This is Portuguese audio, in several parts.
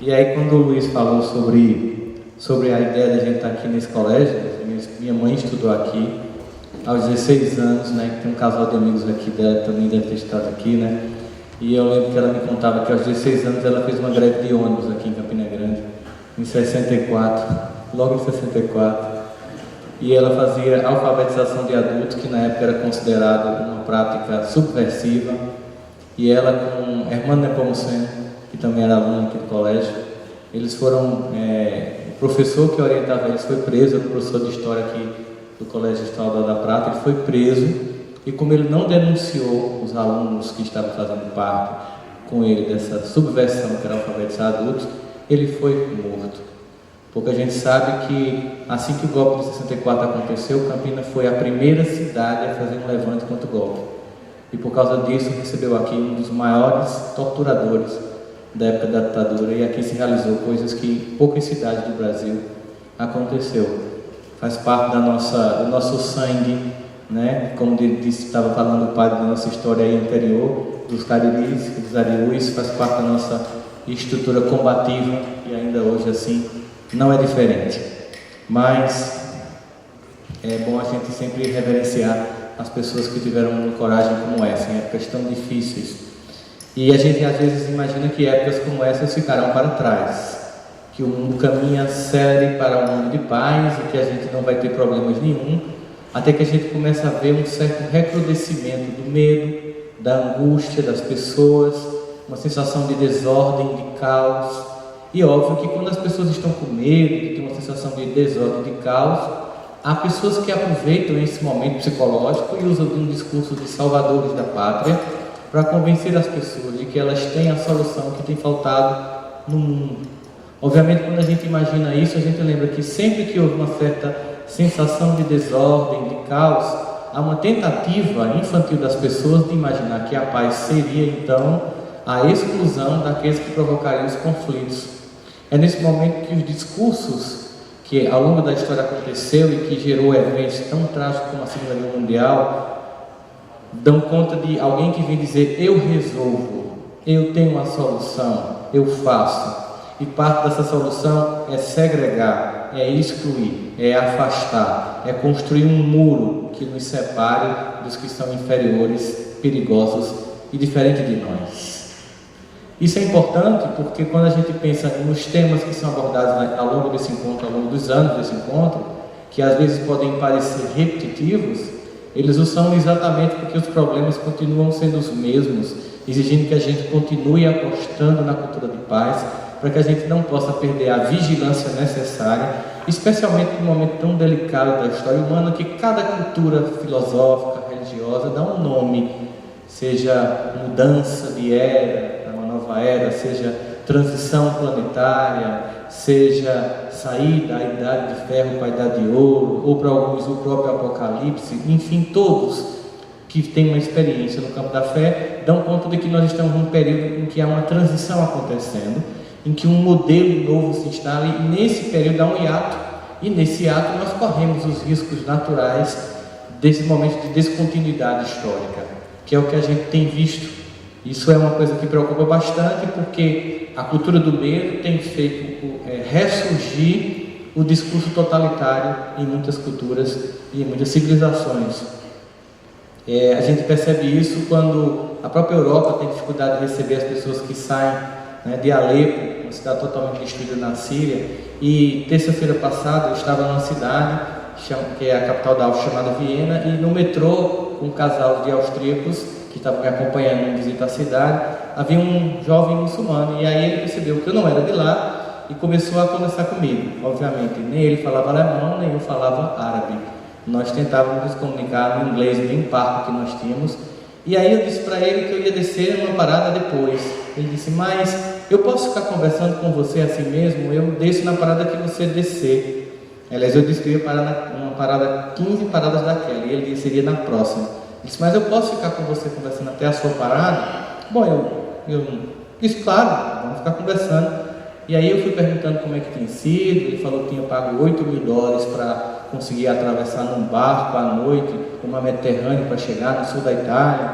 E aí quando o Luiz falou sobre a ideia de a gente estar aqui nesse colégio, minha mãe estudou aqui aos 16 anos, né, que tem um casal de amigos aqui dela também deve ter estado aqui, né, e eu lembro que ela me contava que aos 16 anos ela fez uma greve de ônibus aqui em Campina Grande, em 64, logo em 64, e ela fazia alfabetização de adultos, que na época era considerada uma prática subversiva, e ela com Hermano Nepomuceno, que também era aluno aqui do colégio, eles foram, o professor que orientava eles foi preso, o professor de história aqui do Colégio Estadual da Prata, ele foi preso, e como ele não denunciou os alunos que estavam fazendo parte com ele dessa subversão que era alfabetizar adultos, ele foi morto. Porque a gente sabe que assim que o golpe de 64 aconteceu, Campina foi a primeira cidade a fazer um levante contra o golpe. E por causa disso recebeu aqui um dos maiores torturadores da época da ditadura, e aqui se realizou coisas que em poucas cidades do Brasil aconteceu. Faz parte do nosso sangue, né? Como estava falando o padre da nossa história aí anterior, dos cariris, dos ariús, faz parte da nossa estrutura combativa, e ainda hoje assim não é diferente. Mas é bom a gente sempre reverenciar as pessoas que tiveram uma coragem como essa, em épocas tão difíceis. E a gente às vezes imagina que épocas como essas ficarão para trás, que o mundo caminha sério para um mundo de paz e que a gente não vai ter problemas nenhum, até que a gente começa a ver um certo recrudescimento do medo, da angústia das pessoas, uma sensação de desordem, de caos. E óbvio que quando as pessoas estão com medo, que tem uma sensação de desordem, de caos, há pessoas que aproveitam esse momento psicológico e usam um discurso de salvadores da pátria para convencer as pessoas de que elas têm a solução que tem faltado no mundo. Obviamente, quando a gente imagina isso, a gente lembra que sempre que houve uma certa sensação de desordem, de caos, há uma tentativa infantil das pessoas de imaginar que a paz seria, então, a exclusão daqueles que provocariam os conflitos. É nesse momento que os discursos que ao longo da história aconteceu e que gerou eventos tão trágicos como a Segunda Guerra Mundial, dão conta de alguém que vem dizer: eu resolvo, eu tenho uma solução, eu faço. E parte dessa solução é segregar, é excluir, é afastar, é construir um muro que nos separe dos que são inferiores, perigosos e diferentes de nós. Isso é importante porque quando a gente pensa nos temas que são abordados ao longo desse encontro, ao longo dos anos desse encontro, que às vezes podem parecer repetitivos, eles o são exatamente porque os problemas continuam sendo os mesmos, exigindo que a gente continue apostando na cultura de paz, para que a gente não possa perder a vigilância necessária, especialmente num momento tão delicado da história humana, que cada cultura filosófica, religiosa, dá um nome, seja mudança de era, uma nova era, seja transição planetária, seja sair da idade de ferro para a idade de ouro, ou para alguns o próprio apocalipse, enfim, todos que têm uma experiência no campo da fé dão conta de que nós estamos num período em que há uma transição acontecendo, em que um modelo novo se instala, e nesse período há um hiato, e nesse hiato nós corremos os riscos naturais desse momento de descontinuidade histórica, que é o que a gente tem visto. Isso é uma coisa que preocupa bastante, porque a cultura do medo tem feito ressurgir o discurso totalitário em muitas culturas e em muitas civilizações. A gente percebe isso quando a própria Europa tem dificuldade de receber as pessoas que saem, né, de Alepo, uma cidade totalmente destruída na Síria. E terça-feira passada eu estava numa cidade que é a capital da Áustria, chamada Viena, e no metrô, um casal de austríacos que estavam me acompanhando em visita à cidade, havia um jovem muçulmano, e aí ele percebeu que eu não era de lá e começou a conversar comigo. Obviamente, nem ele falava alemão, nem eu falava árabe. Nós tentávamos nos comunicar no inglês bem parco que nós tínhamos, e aí eu disse para ele que eu ia descer numa parada depois. Ele disse: mas eu posso ficar conversando com você assim mesmo? Eu desço na parada que você descer. Aliás, eu disse que eu ia parar numa parada, 15 paradas daquela, e ele disse que seria na próxima. Ele disse: mas eu posso ficar com você conversando até a sua parada? Bom, eu disse: claro, vamos ficar conversando. E aí eu fui perguntando como é que tinha sido. Ele falou que tinha pago $8.000 para conseguir atravessar num barco à noite, uma Mediterrânea, para chegar no sul da Itália.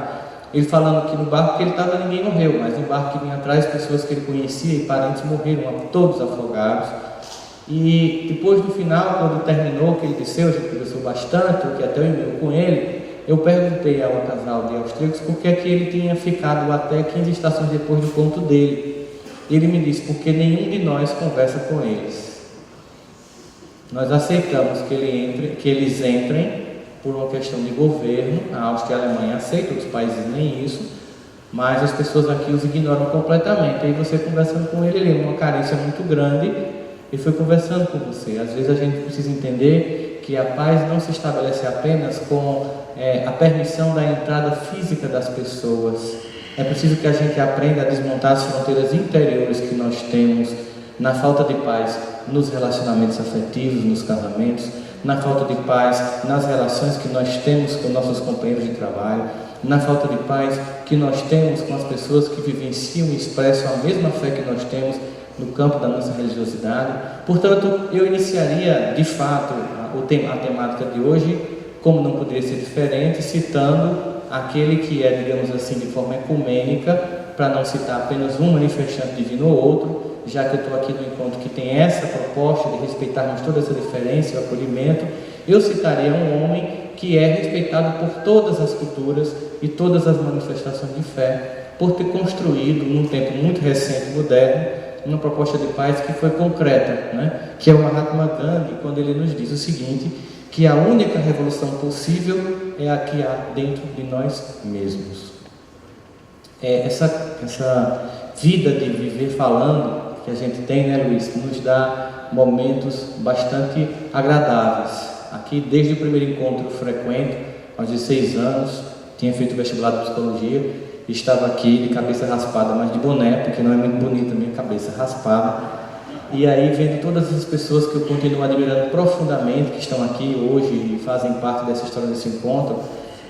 Ele falando que no barco que ele estava ninguém morreu, mas no barco que vinha atrás, pessoas que ele conhecia e parentes morreram, todos afogados. E depois do final, quando terminou, que ele desceu, a gente conversou bastante, eu que até o e-mail com ele, eu perguntei ao casal de austríacos por que é que ele tinha ficado até 15 estações depois do ponto dele. Ele me disse, porque nenhum de nós conversa com eles. Nós aceitamos que eles entrem por uma questão de governo. A Áustria e a Alemanha aceitam, outros países nem isso, mas as pessoas aqui os ignoram completamente. Aí você conversando com ele é uma carência muito grande, e foi conversando com você. Às vezes a gente precisa entender que a paz não se estabelece apenas com a permissão da entrada física das pessoas. É preciso que a gente aprenda a desmontar as fronteiras interiores que nós temos na falta de paz nos relacionamentos afetivos, nos casamentos, na falta de paz nas relações que nós temos com nossos companheiros de trabalho, na falta de paz que nós temos com as pessoas que vivenciam e expressam a mesma fé que nós temos no campo da nossa religiosidade. Portanto, eu iniciaria de fato a temática de hoje, como não poderia ser diferente, citando aquele que é, digamos assim, de forma ecumênica, para não citar apenas um manifestante divino ou outro, já que eu estou aqui no encontro que tem essa proposta de respeitarmos toda essa diferença e o acolhimento. Eu citaria um homem que é respeitado por todas as culturas e todas as manifestações de fé, por ter construído, num tempo muito recente, moderno, uma proposta de paz que foi concreta, né? Que é o Mahatma Gandhi, quando ele nos diz o seguinte, que a única revolução possível é a que há dentro de nós mesmos. Essa vida de viver falando que a gente tem, né, Luiz, nos dá momentos bastante agradáveis. Aqui, desde o primeiro encontro frequente, aos 16 anos, tinha feito vestibular de psicologia, estava aqui de cabeça raspada, mas de boné, porque não é muito bonita a minha cabeça raspada. E aí, vendo todas as pessoas que eu continuo admirando profundamente, que estão aqui hoje e fazem parte dessa história desse encontro,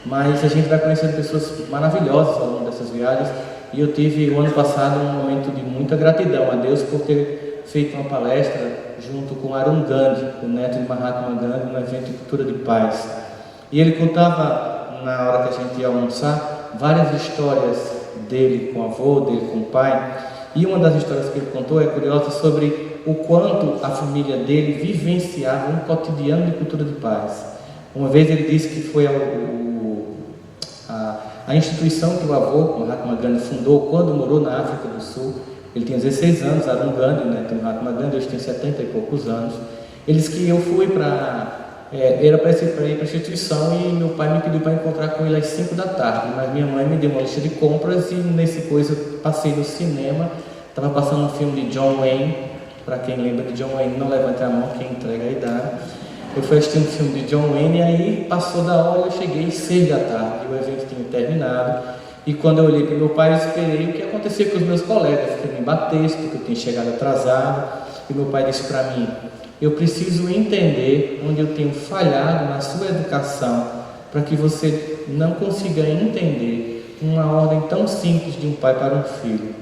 mas a gente vai conhecendo pessoas maravilhosas ao longo dessas viagens. E eu tive, o ano passado, um momento de muita gratidão a Deus por ter feito uma palestra junto com Arun Gandhi, o neto de Mahatma Gandhi, no evento de Cultura de Paz. E ele contava, na hora que a gente ia almoçar, várias histórias dele com o avô, dele com o pai. E uma das histórias que ele contou é curiosa sobre o quanto a família dele vivenciava um cotidiano de cultura de paz. Uma vez ele disse que foi a instituição que o avô, Mahatma Gandhi, fundou quando morou na África do Sul. Ele tinha 16 anos, Arun Gandhi, né, tem Mahatma Gandhi, hoje tem 70 e poucos anos. Ele disse que eu fui era para ir para a instituição e meu pai me pediu para encontrar com ele às 5 da tarde, mas minha mãe me deu uma lista de compras e nesse coisa passei no cinema, estava passando um filme de John Wayne. Para quem lembra de John Wayne, não levante a mão, quem entrega a idade. Eu fui assistir um filme de John Wayne e aí passou da hora, eu cheguei 6 da tarde, e o evento tinha terminado. E quando eu olhei para o meu pai, eu esperei o que acontecia com os meus colegas, que me batesse, porque eu tinha chegado atrasado. E meu pai disse para mim, eu preciso entender onde eu tenho falhado na sua educação, para que você não consiga entender uma ordem tão simples de um pai para um filho.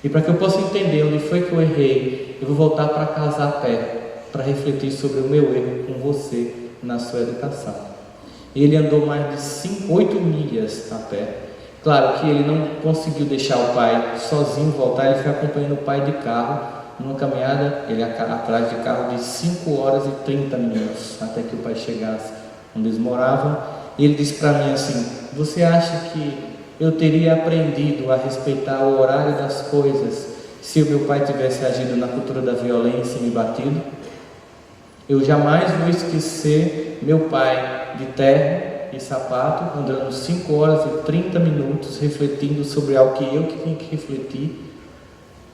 E para que eu possa entender onde foi que eu errei, eu vou voltar para casa a pé, para refletir sobre o meu erro com você na sua educação. Ele andou mais de 8 milhas a pé. Claro que ele não conseguiu deixar o pai sozinho voltar, ele foi acompanhando o pai de carro, numa caminhada, ele atrás de carro de 5 horas e 30 minutos, até que o pai chegasse onde eles moravam. E ele disse para mim assim, você acha que eu teria aprendido a respeitar o horário das coisas se o meu pai tivesse agido na cultura da violência e me batido? Eu jamais vou esquecer meu pai de terno e sapato, andando 5 horas e 30 minutos, refletindo sobre algo que eu tinha que refletir,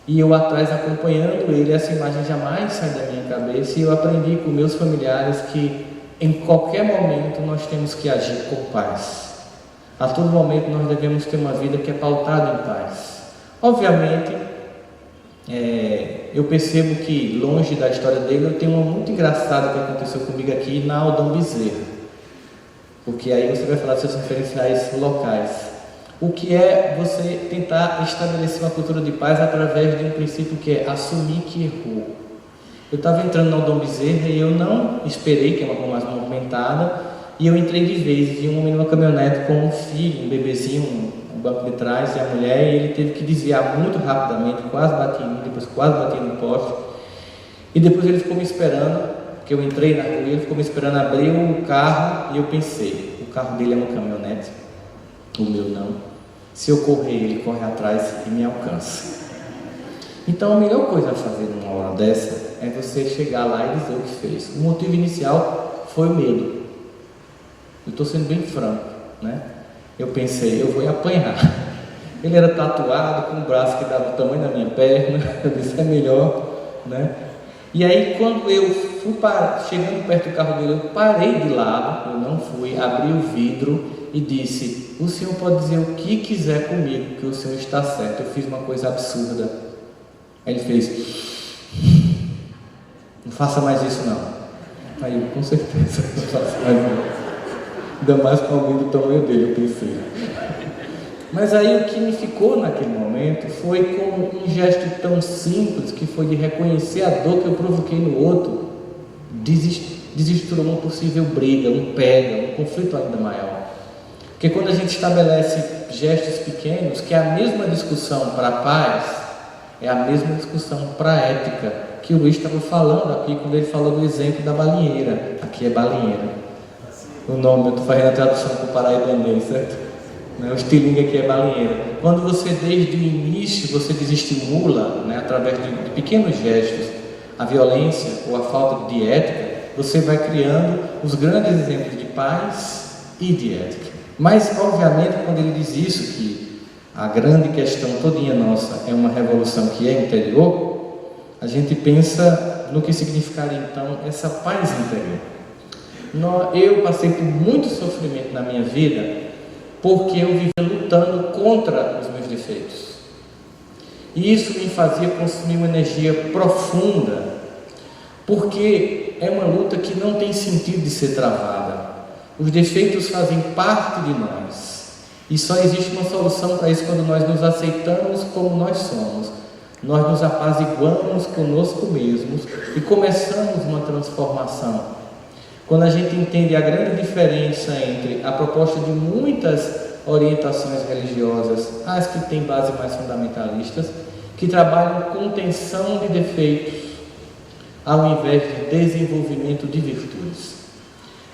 e eu atrás acompanhando ele. Essa imagem jamais sai da minha cabeça, e eu aprendi com meus familiares que em qualquer momento nós temos que agir com paz. A todo momento nós devemos ter uma vida que é pautada em paz. Obviamente, eu percebo que longe da história dele, eu tenho uma muito engraçada que aconteceu comigo aqui na Aldão Bezerra, porque aí você vai falar dos seus referenciais locais. O que é você tentar estabelecer uma cultura de paz através de um princípio que é assumir que errou. Eu estava entrando na Aldão Bezerra e eu não esperei, que é uma rua mais movimentada, e eu entrei de vez, e um homem numa caminhonete com um filho, um bebezinho, no banco de trás, e a mulher, e ele teve que desviar muito rapidamente, quase bati em mim, depois quase bati no poste, e depois ele ficou me esperando, que eu entrei na rua, ele ficou me esperando abrir o carro, e eu pensei, o carro dele é uma caminhonete, o meu não, se eu correr, ele corre atrás e me alcança. Então a melhor coisa a fazer numa hora dessa é você chegar lá e dizer o que fez. O motivo inicial foi o medo. Eu estou sendo bem franco, né? Eu pensei, eu vou apanhar. Ele era tatuado, com um braço que dava o tamanho da minha perna. Eu disse, é melhor, né? E aí quando eu fui chegando perto do carro dele, eu parei de lado, eu não fui, abri o vidro e disse, o senhor pode dizer o que quiser comigo, que o senhor está certo, eu fiz uma coisa absurda. Aí ele fez, não faça mais isso não. Aí eu, com certeza, não faço mais não. Ainda mais com alguém do tamanho dele, eu pensei. Mas aí o que me ficou naquele momento foi como um gesto tão simples, que foi de reconhecer a dor que eu provoquei no outro, desestruturou uma possível briga, um pega, um conflito ainda maior. Porque quando a gente estabelece gestos pequenos, que é a mesma discussão para a paz, é a mesma discussão para a ética, que o Luiz estava falando aqui, quando ele falou do exemplo da balinheira. Aqui é balinheira. O nome, eu estou fazendo a tradução para o paraibanês, certo? O estilingue aqui é balinheira. Quando você, desde o início, você desestimula, né, através de pequenos gestos, a violência ou a falta de ética, você vai criando os grandes exemplos de paz e de ética. Mas, obviamente, quando ele diz isso, que a grande questão todinha nossa é uma revolução que é interior, a gente pensa no que significaria, então, essa paz interior. Eu passei por muito sofrimento na minha vida, porque eu vivia lutando contra os meus defeitos. E isso me fazia consumir uma energia profunda, porque é uma luta que não tem sentido de ser travada. Os defeitos fazem parte de nós, e só existe uma solução para isso quando nós nos aceitamos como nós somos. Nós nos apaziguamos conosco mesmos e começamos uma transformação. Quando a gente entende a grande diferença entre a proposta de muitas orientações religiosas, as que têm base mais fundamentalistas, que trabalham contenção de defeitos, ao invés de desenvolvimento de virtudes.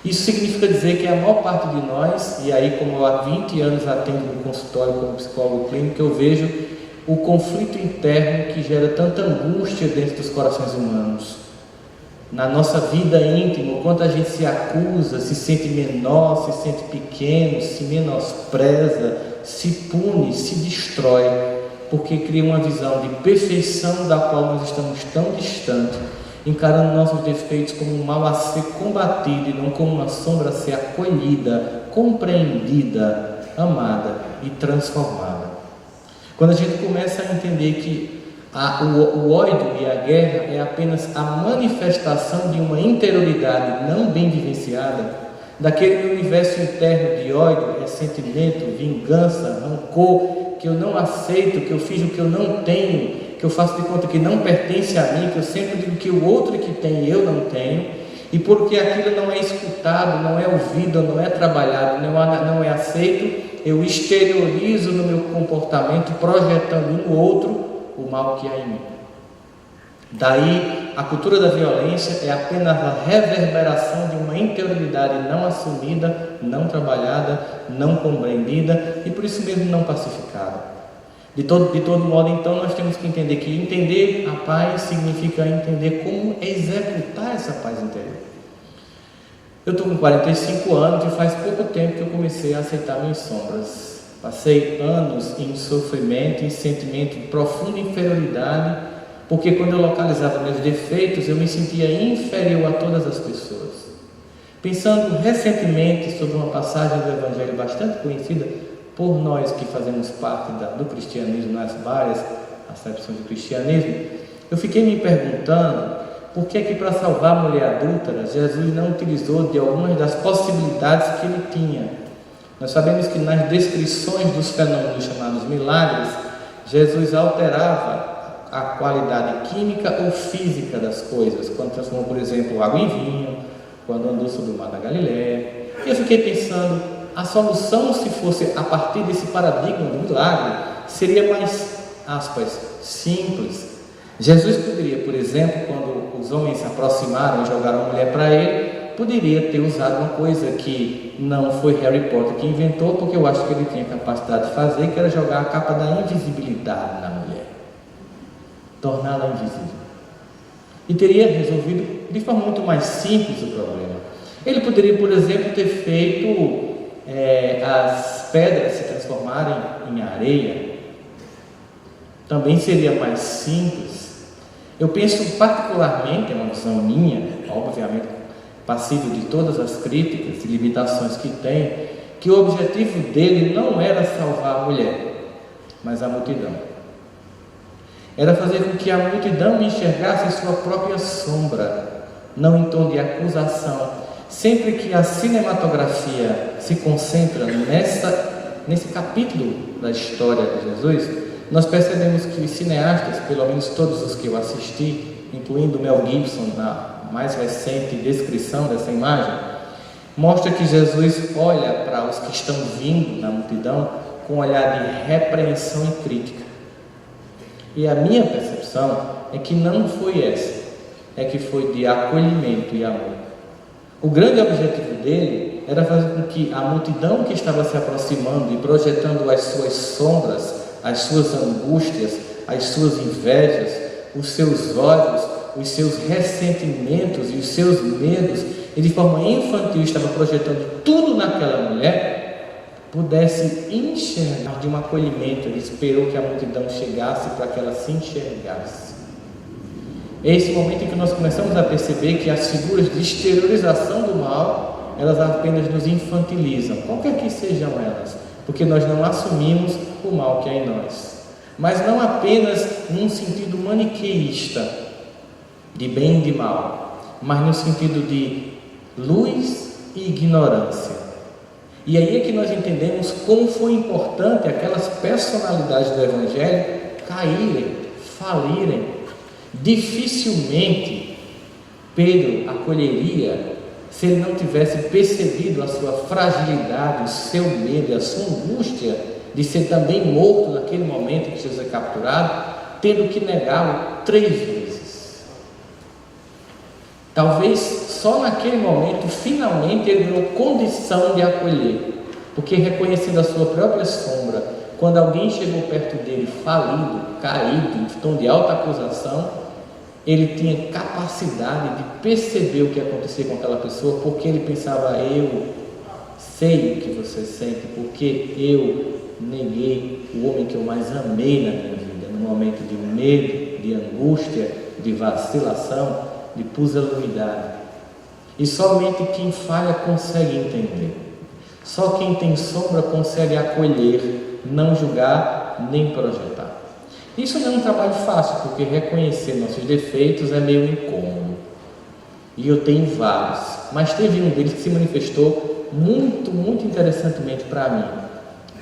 Isso significa dizer que a maior parte de nós, e aí como eu há 20 anos atendo no consultório como psicólogo clínico, eu vejo o conflito interno que gera tanta angústia dentro dos corações humanos. Na nossa vida íntima, o quanto a gente se acusa, se sente menor, se sente pequeno, se menospreza, se pune, se destrói, porque cria uma visão de perfeição da qual nós estamos tão distantes, encarando nossos defeitos como um mal a ser combatido e não como uma sombra a ser acolhida, compreendida, amada e transformada. Quando a gente começa a entender que o ódio e a guerra é apenas a manifestação de uma interioridade não bem vivenciada, daquele universo interno de ódio, ressentimento, vingança, rancor, que eu não aceito, que eu fiz o que eu não tenho, que eu faço de conta que não pertence a mim, que eu sempre digo que o outro que tem eu não tenho, e porque aquilo não é escutado, não é ouvido, não é trabalhado, não é aceito, eu exteriorizo no meu comportamento, projetando no outro o mal que há em mim. Daí, a cultura da violência é apenas a reverberação de uma interioridade não assumida, não trabalhada, não compreendida e por isso mesmo não pacificada. De todo modo, então, nós temos que entender que entender a paz significa entender como executar essa paz interior. Eu estou com 45 anos e faz pouco tempo que eu comecei a aceitar minhas sombras. Passei anos em sofrimento, em sentimento de profunda inferioridade, porque quando eu localizava meus defeitos, eu me sentia inferior a todas as pessoas. Pensando recentemente sobre uma passagem do Evangelho bastante conhecida por nós que fazemos parte do cristianismo, nas várias acepções do cristianismo, eu fiquei me perguntando por que para salvar a mulher adúltera, Jesus não utilizou de algumas das possibilidades que ele tinha. Nós sabemos que nas descrições dos fenômenos chamados milagres, Jesus alterava a qualidade química ou física das coisas, quando transformou, por exemplo, água em vinho, quando andou sobre o mar da Galileia. E eu fiquei pensando, a solução, se fosse a partir desse paradigma do milagre, seria mais, aspas, simples. Jesus poderia, por exemplo, quando os homens se aproximaram e jogaram a mulher para ele, poderia ter usado uma coisa que não foi Harry Potter que inventou, porque eu acho que ele tinha capacidade de fazer, que era jogar a capa da invisibilidade na mulher, torná-la invisível, e teria resolvido de forma muito mais simples o problema. Ele poderia, por exemplo, ter feito as pedras se transformarem em areia, também seria mais simples. Eu penso particularmente, é uma visão minha, obviamente passível de todas as críticas e limitações que tem, que o objetivo dele não era salvar a mulher, mas a multidão. Era fazer com que a multidão enxergasse sua própria sombra, não em tom de acusação. Sempre que a cinematografia se concentra nesse capítulo da história de Jesus, nós percebemos que os cineastas, pelo menos todos os que eu assisti, incluindo Mel Gibson, na mais recente descrição dessa imagem, mostra que Jesus olha para os que estão vindo na multidão com um olhar de repreensão e crítica. E a minha percepção é que não foi essa, é que foi de acolhimento e amor. O grande objetivo dele era fazer com que a multidão que estava se aproximando e projetando as suas sombras, as suas angústias, as suas invejas, os seus ódios, os seus ressentimentos e os seus medos, e de forma infantil estava projetando tudo naquela mulher, pudesse enxergar de um acolhimento. Ele esperou que a multidão chegasse para que ela se enxergasse. É esse momento em que nós começamos a perceber que as figuras de exteriorização do mal, elas apenas nos infantilizam, qualquer que sejam elas, porque nós não assumimos o mal que há em nós. Mas não apenas num sentido maniqueísta, de bem e de mal, mas no sentido de luz e ignorância. E aí é que nós entendemos como foi importante aquelas personalidades do Evangelho caírem, falirem. Dificilmente Pedro acolheria se ele não tivesse percebido a sua fragilidade, o seu medo, a sua angústia de ser também morto naquele momento que Jesus é capturado, tendo que negá-lo 3 vezes. Talvez só naquele momento, finalmente, ele ganhou condição de acolher, porque reconhecendo a sua própria sombra, quando alguém chegou perto dele falido, caído, em tom de alta acusação, ele tinha capacidade de perceber o que acontecia com aquela pessoa, porque ele pensava: eu sei o que você sente, porque eu neguei o homem que eu mais amei na minha vida, no momento de medo, de angústia, de vacilação, de pusilanimidade. E somente quem falha consegue entender. Só quem tem sombra consegue acolher, não julgar, nem projetar. Isso não é um trabalho fácil, porque reconhecer nossos defeitos é meio incômodo. E eu tenho vários, mas teve um deles que se manifestou muito interessantemente para mim.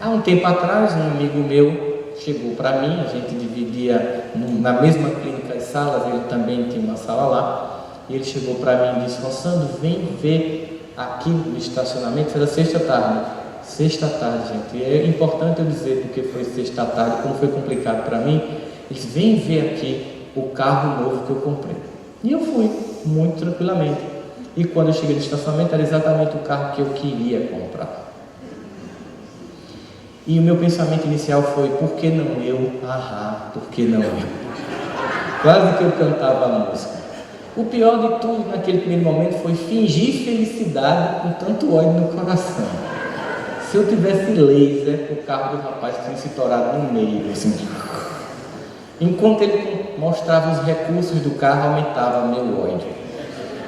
Há um tempo atrás, um amigo meu chegou para mim, a gente dividia na mesma clínica as salas, ele também tinha uma sala lá, e ele chegou para mim e disse: Rossandro, vem ver aqui no estacionamento. Era sexta-tarde, gente, e é importante eu dizer porque foi sexta-tarde, como foi complicado para mim. Ele disse: vem ver aqui o carro novo que eu comprei. E eu fui, muito tranquilamente, e quando eu cheguei no estacionamento, era exatamente o carro que eu queria comprar. E o meu pensamento inicial foi: por que não eu? Por que não eu? Quase que eu cantava a música. O pior de tudo naquele primeiro momento foi fingir felicidade com tanto ódio no coração. Se eu tivesse laser, o carro do rapaz tinha se torado no meio, assim. Enquanto ele mostrava os recursos do carro, aumentava meu ódio.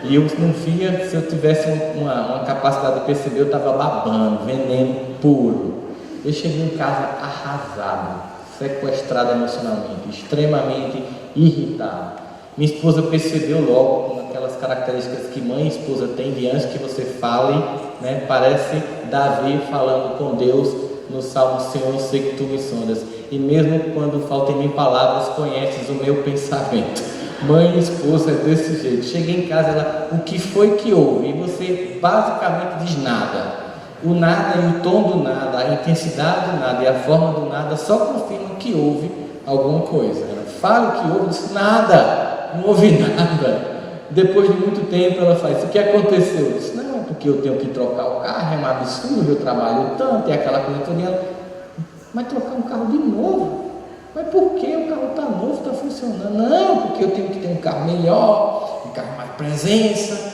E eu não via, se eu tivesse uma capacidade de perceber, eu estava babando, veneno puro. Eu cheguei em casa arrasado, sequestrado emocionalmente, extremamente irritado. Minha esposa percebeu logo, aquelas características que mãe e esposa têm, de antes que você fale, né? Parece Davi falando com Deus no Salmo: Senhor, eu sei que tu me sondas, e mesmo quando faltam em mim palavras, conheces o meu pensamento. Mãe e esposa é desse jeito. Cheguei em casa, ela: o que foi que houve? E você basicamente diz nada. O nada e o tom do nada, a intensidade do nada e a forma do nada só confirmam que houve alguma coisa. Ela fala que houve, diz nada, não houve nada. Depois de muito tempo ela faz, o que aconteceu? Eu disse, não, porque eu tenho que trocar o carro, é um absurdo, eu trabalho tanto, é aquela coisa toda. Mas trocar um carro de novo? Mas por que o carro está novo, está funcionando? Não, porque eu tenho que ter um carro melhor, um carro mais presença,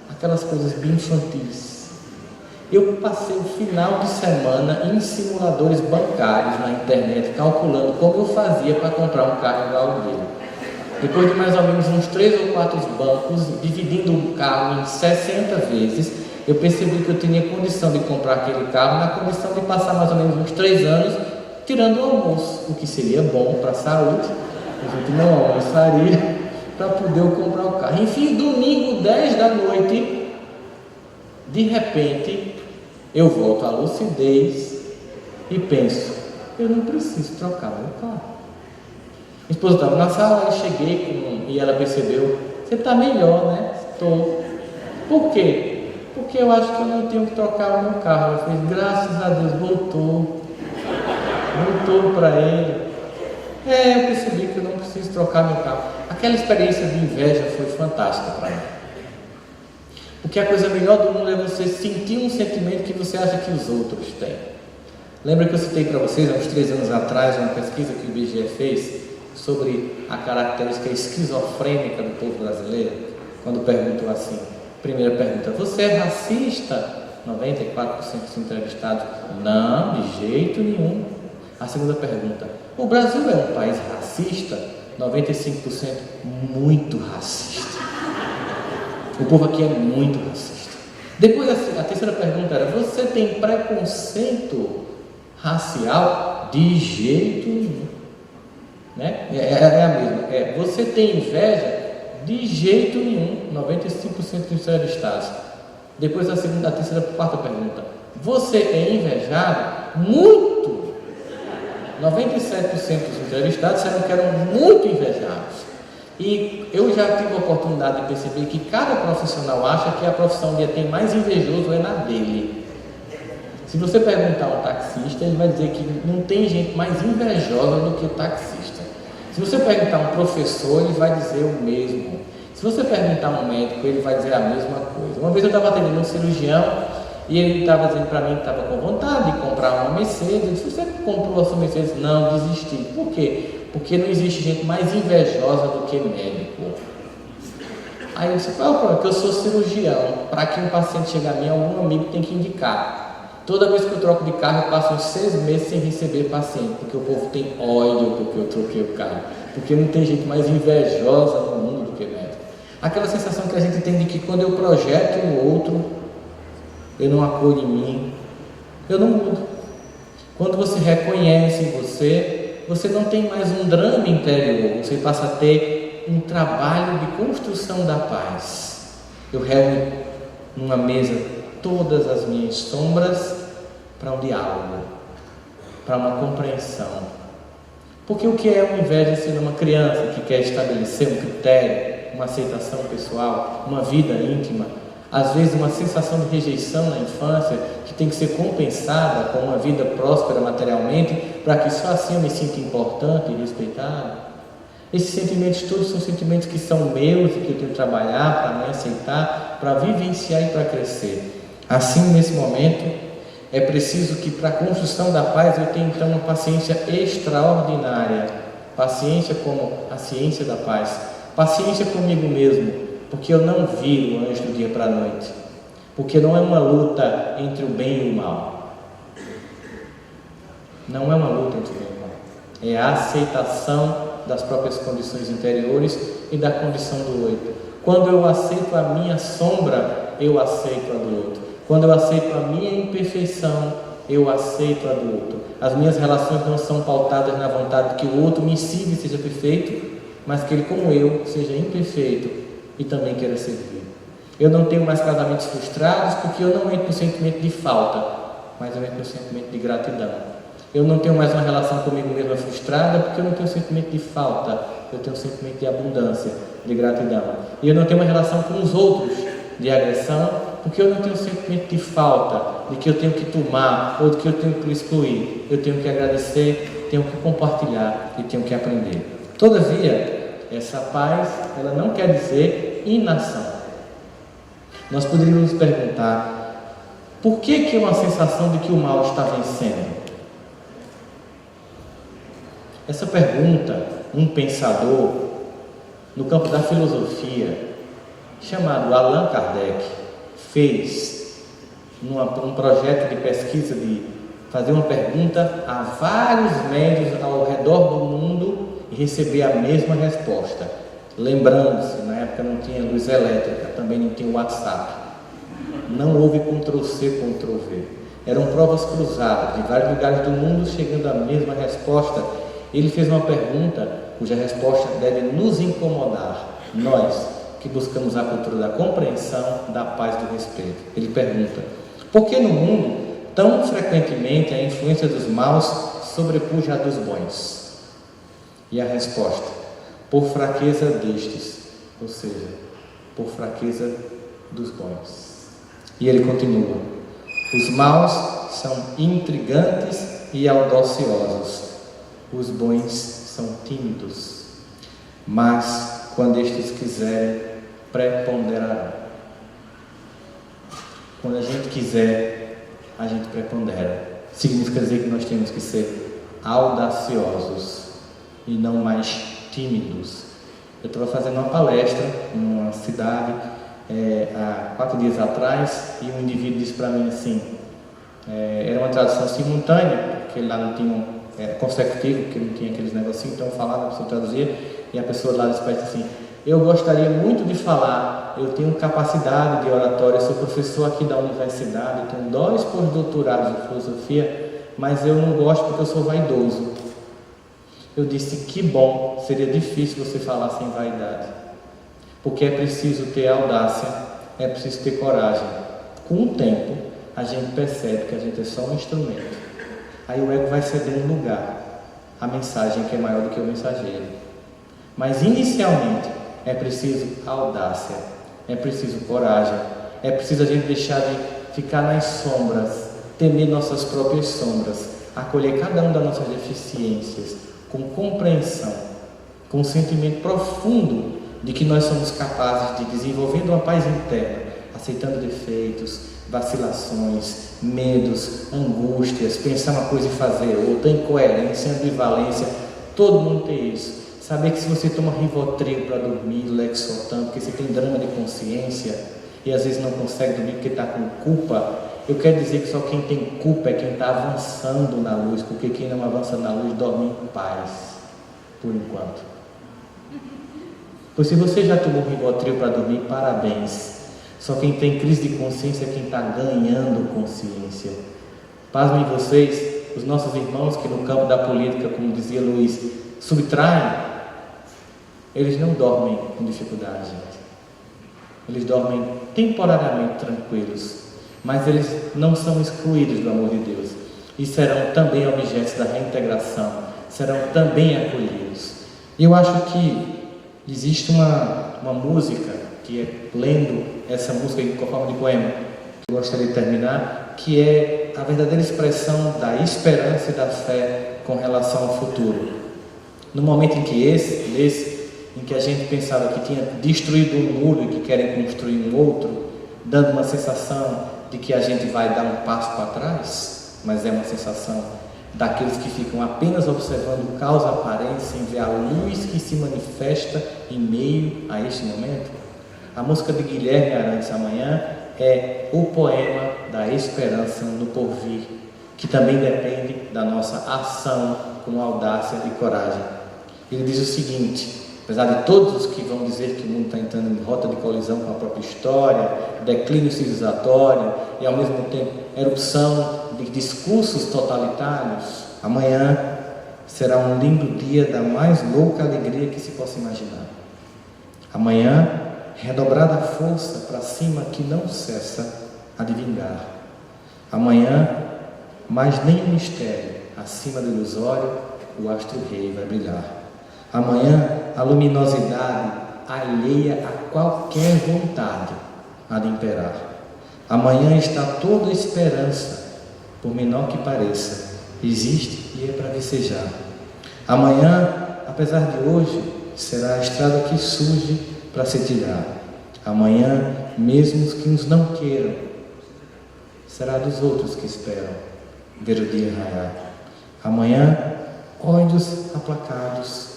aquelas coisas bem infantis. Eu passei o final de semana em simuladores bancários na internet, calculando como eu fazia para comprar um carro igual ao dele. Depois de mais ou menos uns 3 ou 4 bancos, dividindo o carro em 60 vezes, eu percebi que eu tinha condição de comprar aquele carro, na condição de passar mais ou menos uns 3 anos tirando o almoço, o que seria bom para a saúde. A gente não almoçaria para poder eu comprar o carro. Enfim, domingo, 10 da noite, de repente, eu volto à lucidez e penso, eu não preciso trocar meu carro. Minha esposa estava na sala, eu cheguei e ela percebeu, você está melhor, né? Estou. Por quê? Porque eu acho que eu não tenho que trocar o meu carro. Ela fez, graças a Deus, voltou para ele. Eu percebi que eu não preciso trocar meu carro. Aquela experiência de inveja foi fantástica para mim. Porque a coisa melhor do mundo é você sentir um sentimento que você acha que os outros têm. Lembra que eu citei para vocês, há uns 3 anos atrás, uma pesquisa que o IBGE fez sobre a característica esquizofrênica do povo brasileiro? Quando perguntou assim, primeira pergunta, você é racista? 94% dos entrevistados, não, de jeito nenhum. A segunda pergunta, o Brasil é um país racista? 95% muito racista. O povo aqui é muito racista. Depois a terceira pergunta era, você tem preconceito racial? De jeito nenhum. Né? É a mesma. Você tem inveja? De jeito nenhum. 95% dos entrevistados. Depois a terceira, quarta pergunta, você é invejado? Muito. 97% dos entrevistados disseram que eram muito invejados. E eu já tive a oportunidade de perceber que cada profissional acha que a profissão que tem mais invejoso é na dele. Se você perguntar a um taxista, ele vai dizer que não tem gente mais invejosa do que o taxista. Se você perguntar a um professor, ele vai dizer o mesmo. Se você perguntar a um médico, ele vai dizer a mesma coisa. Uma vez eu estava atendendo um cirurgião e ele estava dizendo para mim que estava com vontade de comprar uma Mercedes. Eu disse, você comprou a sua Mercedes? Não, desisti. Por quê? Porque não existe gente mais invejosa do que médico. Aí eu disse, qual é o problema? Que eu sou cirurgião. Para que um paciente chegue a mim, algum amigo tem que indicar. Toda vez que eu troco de carro, eu passo uns 6 meses sem receber paciente, porque o povo tem ódio porque eu troquei o carro. Porque não tem gente mais invejosa no mundo do que médico. Aquela sensação que a gente tem de que quando eu projeto no outro, eu não acolho em mim, eu não mudo. Quando você reconhece em você, você não tem mais um drama interior, você passa a ter um trabalho de construção da paz. Eu reúno numa mesa todas as minhas sombras para um diálogo, para uma compreensão. Porque o que é uma inveja sendo uma criança que quer estabelecer um critério, uma aceitação pessoal, uma vida íntima, às vezes uma sensação de rejeição na infância que tem que ser compensada com uma vida próspera materialmente, para que só assim eu me sinta importante e respeitado. Esses sentimentos todos são sentimentos que são meus e que eu tenho que trabalhar para me aceitar, para vivenciar e para crescer. Assim, nesse momento, é preciso que para a construção da paz eu tenha então uma paciência extraordinária. Paciência como a ciência da paz. Paciência comigo mesmo, porque eu não viro antes do dia para a noite. Porque não é uma luta entre o bem e o mal. Não é uma luta entre o bem e o mal. É a aceitação das próprias condições interiores e da condição do outro. Quando eu aceito a minha sombra, eu aceito a do outro. Quando eu aceito a minha imperfeição, eu aceito a do outro. As minhas relações não são pautadas na vontade de que o outro me siga e seja perfeito, mas que ele, como eu, seja imperfeito e também queira servir. Eu não tenho mais casamentos frustrados porque eu não entro no sentimento de falta, mas eu entro no sentimento de gratidão. Eu não tenho mais uma relação comigo mesma frustrada porque eu não tenho sentimento de falta, eu tenho um sentimento de abundância, de gratidão. E eu não tenho uma relação com os outros de agressão porque eu não tenho sentimento de falta, de que eu tenho que tomar ou de que eu tenho que excluir. Eu tenho que agradecer, tenho que compartilhar e tenho que aprender. Todavia, essa paz, ela não quer dizer inação. Nós poderíamos nos perguntar, por que é uma sensação de que o mal está vencendo? Essa pergunta, um pensador no campo da filosofia, chamado Allan Kardec, fez num projeto de pesquisa de fazer uma pergunta a vários médios ao redor do mundo e receber a mesma resposta. Lembrando-se, na época não tinha luz elétrica, também não tinha WhatsApp, não houve Ctrl+C, Ctrl+V, eram provas cruzadas de vários lugares do mundo chegando à mesma resposta. Ele fez uma pergunta cuja resposta deve nos incomodar, nós que buscamos a cultura da compreensão, da paz e do respeito. Ele pergunta, por que no mundo tão frequentemente a influência dos maus sobrepuja a dos bons? E a resposta, por fraqueza destes, ou seja, por fraqueza dos bons. E ele continua, os maus são intrigantes e audaciosos, os bons são tímidos, mas quando estes quiserem, preponderarão. Quando a gente quiser, a gente prepondera. Significa dizer que nós temos que ser audaciosos e não mais tímidos. Eu estava fazendo uma palestra numa cidade há 4 dias atrás e um indivíduo disse para mim assim, era uma tradução simultânea, porque lá não tinha consecutivo, porque não tinha aqueles negocinhos, então eu falava, a pessoa traduzia, e a pessoa lá disse assim, eu gostaria muito de falar, eu tenho capacidade de oratória, eu sou professor aqui da universidade, tenho 2 pós-doutorados em filosofia, mas eu não gosto porque eu sou vaidoso. Eu disse, que bom, seria difícil você falar sem vaidade, porque é preciso ter audácia, é preciso ter coragem. Com o tempo, a gente percebe que a gente é só um instrumento. Aí o ego vai cedendo lugar à mensagem que é maior do que o mensageiro. Mas inicialmente é preciso audácia, é preciso coragem, é preciso a gente deixar de ficar nas sombras, temer nossas próprias sombras, acolher cada uma das nossas deficiências com compreensão, com um sentimento profundo de que nós somos capazes de desenvolver uma paz interna, aceitando defeitos, vacilações, medos, angústias, pensar uma coisa e fazer outra, incoerência, ambivalência, todo mundo tem isso. Saber que se você toma Rivotril para dormir, Lexotan, porque você tem drama de consciência e às vezes não consegue dormir porque está com culpa, eu quero dizer que só quem tem culpa é quem está avançando na luz, porque quem não avança na luz dorme em paz, por enquanto. Pois se você já tomou Rivotril para dormir, parabéns. Só quem tem crise de consciência é quem está ganhando consciência. Pasmem vocês, os nossos irmãos que no campo da política, como dizia Luiz, subtraem, eles não dormem com dificuldade, gente. Eles dormem temporariamente tranquilos, mas eles não são excluídos do amor de Deus e serão também objetos da reintegração, serão também acolhidos. E eu acho que existe uma música que é, lendo essa música em forma de poema, que eu gostaria de terminar, que é a verdadeira expressão da esperança e da fé com relação ao futuro. No momento em que em que a gente pensava que tinha destruído um muro e que querem construir um outro, dando uma sensação de que a gente vai dar um passo para trás, mas é uma sensação daqueles que ficam apenas observando o caos aparente sem ver a luz que se manifesta em meio a este momento. A música de Guilherme Arantes amanhã é o poema da esperança no porvir, que também depende da nossa ação com audácia e coragem. Ele diz o seguinte, apesar de todos os que vão dizer que o mundo está entrando em rota de colisão com a própria história, declínio civilizatório e ao mesmo tempo erupção de discursos totalitários, amanhã será um lindo dia da mais louca alegria que se possa imaginar. Amanhã, redobrada a força para cima que não cessa a de vingar. Amanhã, mais nenhum mistério acima do ilusório, o astro-rei vai brilhar. Amanhã, a luminosidade alheia a qualquer vontade há de imperar. Amanhã está toda a esperança, por menor que pareça, existe e é para vicejar. Amanhã, apesar de hoje, será a estrada que surge para se trilhar. Amanhã, mesmo os que uns não queiram, será dos outros que esperam ver o dia raiar. Amanhã, ódios aplacados,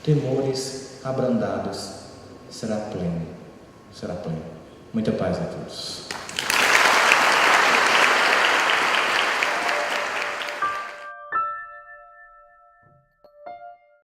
temores abrandados, será pleno. Muita paz a todos.